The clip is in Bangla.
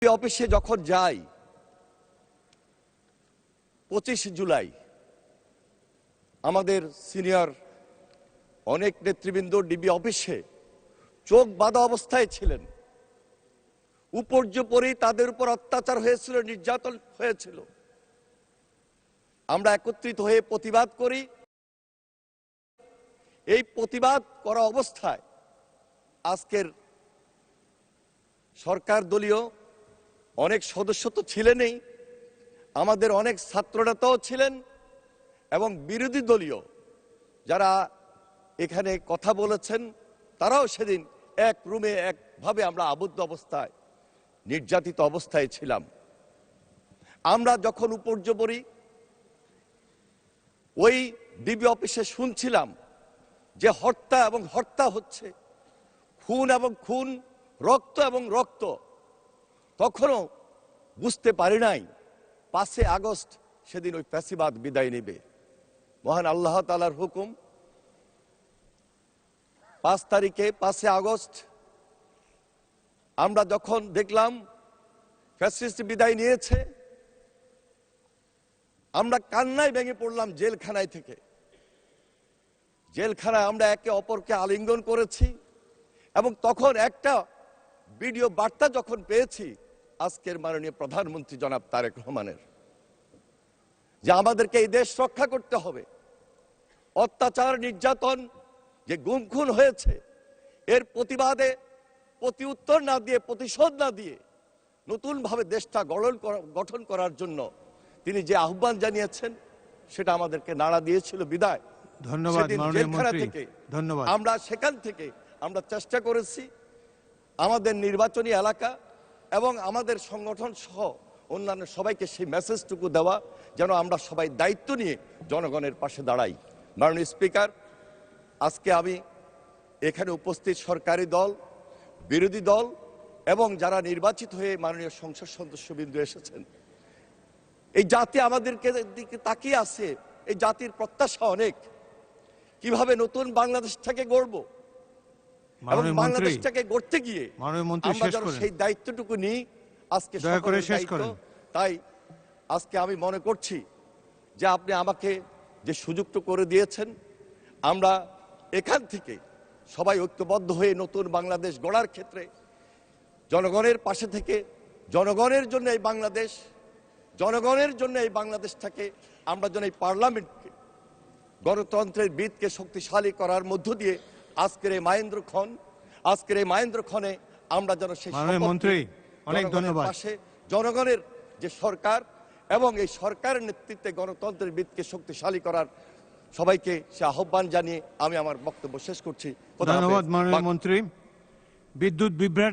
অফিসে যখন যাই 25 জুলাই আমাদের সিনিয়র অনেক নেতৃবৃন্দ ডিবি অফিসে চোখ বাঁধা অবস্থায় ছিলেন। উপর্যুপরি তাদের উপর অত্যাচার হয়েছিল, নির্যাতন হয়েছিল। আমরা একত্রিত হয়ে প্রতিবাদ করি। এই প্রতিবাদ করা অবস্থায় আজকের সরকার দলীয় অনেক সদস্য তো ছিলেনই, আমাদের অনেক ছাত্রনেতাও ছিলেন এবং বিরোধী দলীয় যারা এখানে কথা বলেছেন তারাও সেদিন এক রুমে একভাবে আমরা আবদ্ধ অবস্থায় নির্যাতিত অবস্থায় ছিলাম। আমরা যখন উপর্যুপরি ওই ডিবি অফিসে শুনছিলাম যে হত্যা এবং হত্যা হচ্ছে, খুন এবং খুন, রক্ত এবং রক্ত, তখনও বুঝতে পারি নাই 5 আগস্ট সেদিন ওই ফ্যাসিবাদ বিদায় নেবে। মহান আল্লাহ তাআলার হুকুম 5 তারিখে 5 আগস্ট আমরা যখন দেখলাম ফ্যাসিস্ট বিদায় নিয়েছে, আমরা কান্নায় ভেঙে পড়লাম। জেলখানায় থেকে জেলখানায় আমরা একে অপরকে আলিঙ্গন করেছি এবং তখন একটা ভিডিও বার্তা যখন পেয়েছি আজকের মাননীয় প্রধানমন্ত্রী জনাব তারেক রহমানের, যে আমাদেরকে এই দেশ রক্ষা করতে হবে, অত্যাচার নির্যাতন যে গুম খুন হয়েছে এর প্রতিবাদে প্রতি উত্তর না দিয়ে, প্রতিশোধ না দিয়ে নতুন ভাবে দেশটা গঠন করার জন্য তিনি যে আহ্বান জানিয়েছেন সেটা আমাদেরকে নাড়া দিয়েছিল। বিদায় ধন্যবাদ মাননীয় মন্ত্রী, ধন্যবাদ। আমরা সেখান থেকে আমরা চেষ্টা করেছি আমাদের নির্বাচনী এলাকা এবং আমাদের সংগঠন সহ অন্যান্য সবাইকে সেই মেসেজটুকু দেওয়া যেন আমরা সবাই দায়িত্ব নিয়ে জনগণের পাশে দাঁড়াই। মাননীয় স্পিকার, আজকে আমি এখানে উপস্থিত সরকারি দল, বিরোধী দল এবং যারা নির্বাচিত হয়ে মাননীয় সংসদ সদস্যবৃন্দ এসেছেন, এই জাতি আমাদেরকে দিকে তাকিয়ে আছে। এই জাতির প্রত্যাশা অনেক, কিভাবে নতুন বাংলাদেশটাকে গড়ব এবং বাংলাদেশটাকে গড়তে গিয়ে আমরা যেন সেই দায়িত্বটুকু নিই। আজকে তাই আজকে আমি মনে করছি যে আপনি আমাকে যে সুযোগটা করে দিয়েছেন, আমরা এখান থেকে সবাই ঐক্যবদ্ধ হয়ে নতুন বাংলাদেশ গড়ার ক্ষেত্রে জনগণের পাশে থেকে জনগণের জন্য এই বাংলাদেশ, জনগণের জন্য এই বাংলাদেশটাকে আমরা যেন এই পার্লামেন্টকে, গণতন্ত্রের ভিতকে শক্তিশালী করার মধ্য দিয়ে আজকের এই মাহেন্দ্রক্ষণে আমরা যেন সেই মন্ত্রী অনেক ধন্যবাদ পাশে জনগণের যে সরকার এবং এই সরকারের নেতৃত্বে গণতন্ত্রের ভিতকে শক্তিশালী করার সবাইকে সে আহ্বান জানিয়ে আমি আমার বক্তব্য শেষ করছি। ধন্যবাদ মাননীয় মন্ত্রী। বিদ্যুৎ বিভ্রাট